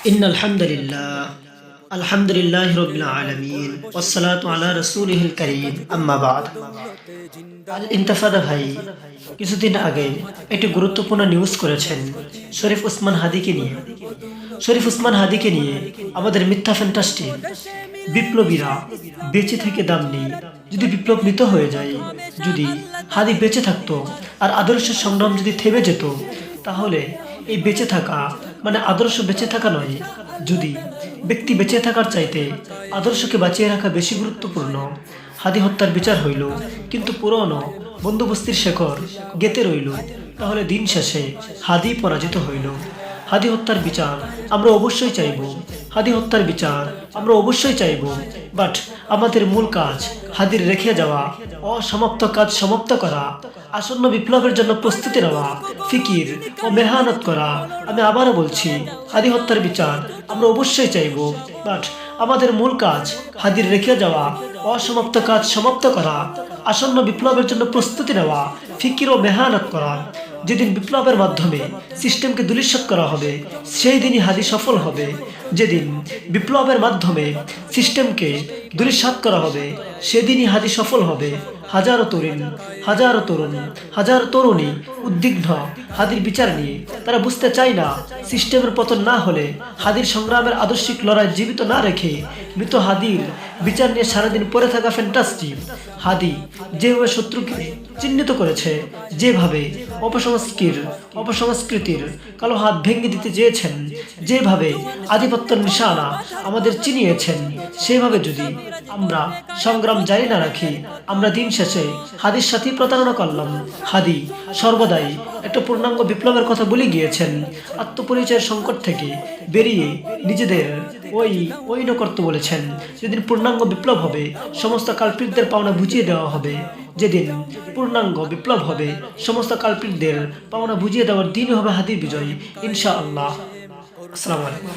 ইন্নাল হামদুলিল্লাহ আলহামদুলিল্লাহি রাব্বিল আলামিন ওয়াসসালাতু আলা রাসূলিহিল কারীম আম্মা বা'দ। আল ইন্তেফাদা ভাই কিছুদিন আগে একটি গুরুত্বপূর্ণ নিউজ করেছেন শরীফ ওসমান হাদিকে নিয়ে। শরীফ ওসমান হাদিকে নিয়ে আমাদের মিথ্যা ফ্যান্টাস্টিক বিপ্লবীরা বেঁচে থেকে দাম নেই। যদি বিপ্লব মৃত হয়ে যায়, যদি হাদি বেঁচে থাকতো আর আদর্শের সংগ্রাম যদি থেমে যেত, তাহলে এই বেঁচে থাকা মানে আদর্শ বেঁচে থাকা নয়। যদি ব্যক্তি বেঁচে থাকার চাইতে আদর্শকে বাঁচিয়ে রাখা বেশি গুরুত্বপূর্ণ, হাদি হত্যার বিচার হইল কিন্তু পুরনো বন্দোবস্তির শেকড় গেতে রইল, তাহলে দিন শেষে হাদি পরাজিত হইল। হাদি হত্যার বিচার আমরা অবশ্যই চাইব, হাদি হত্যার বিচার আমরা অবশ্যই চাইব। বাট আমাদের মূল কাজ হাদির রেখে যাওয়া অসমাপ্ত কাজ সমাপ্ত করা, আসন্ন বিপ্লবের জন্য প্রস্তুতি নেওয়া, ফিকির ও মেহনত করা। আমি আবারও বলছি, হাদি হত্যার বিচার আমরা অবশ্যই চাইব, বাট আমাদের মূল কাজ হাদির রেখে যাওয়া অসমাপ্ত কাজ সমাপ্ত করা, আসন্ন বিপ্লবের জন্য প্রস্তুতি নেওয়া, ফিকির ও মেহনত করা। যেদিন বিপ্লবের মাধ্যমে সিস্টেমকে ধূলিসাৎ করা হবে, সেই দিনই হাদি সফল হবে। যেদিন বিপ্লবের মাধ্যমে সিস্টেমকে ধূলিসাৎ করা হবে, সেদিনই হাদি সফল হবে। হাজারো তরুণ, হাজারো তরুণ, হাজারো তরুণী উদ্বিগ্ন হাদির বিচার নিয়ে। তারা বুঝতে চায় না, সিস্টেমের পতন না হলে হাদির সংগ্রামের আদর্শিক লড়াই জীবিত না রেখে মৃত হাদির বিচার নিয়ে সারাদিন পড়ে থাকা ফ্যান্টাস্টিক। হাদি যেভাবে শত্রুকে চিহ্নিত করেছে, যেভাবে অপসংস্কৃতির কালো হাত ভেঙে দিতে চেয়েছেন, যেভাবে আধিপত্যের নিশানা আমাদের চিনিয়েছেন, সেভাবে যদি আমরা সংগ্রাম জারি না রাখি, আমরা দিন শেষে হাদির সাথে প্রতারণা করলাম। হাদি সর্বদাই একটা পূর্ণাঙ্গ বিপ্লবের কথা বলে গিয়েছেন। আত্মপরিচয়ের সংকট থেকে বেরিয়ে নিজেদের ওই করতে বলেছেন। যেদিন পূর্ণাঙ্গ বিপ্লব হবে, সমস্ত কালপ্রিটদের পাওনা বুঝিয়ে দেওয়া হবে। যেদিন পূর্ণাঙ্গ বিপ্লব হবে, সমস্ত কালপ্রিটদের পাওনা বুঝিয়ে দেওয়ার দিনই হবে হাদির বিজয়, ইনশাআল্লাহ। আসসালামু আলাইকুম।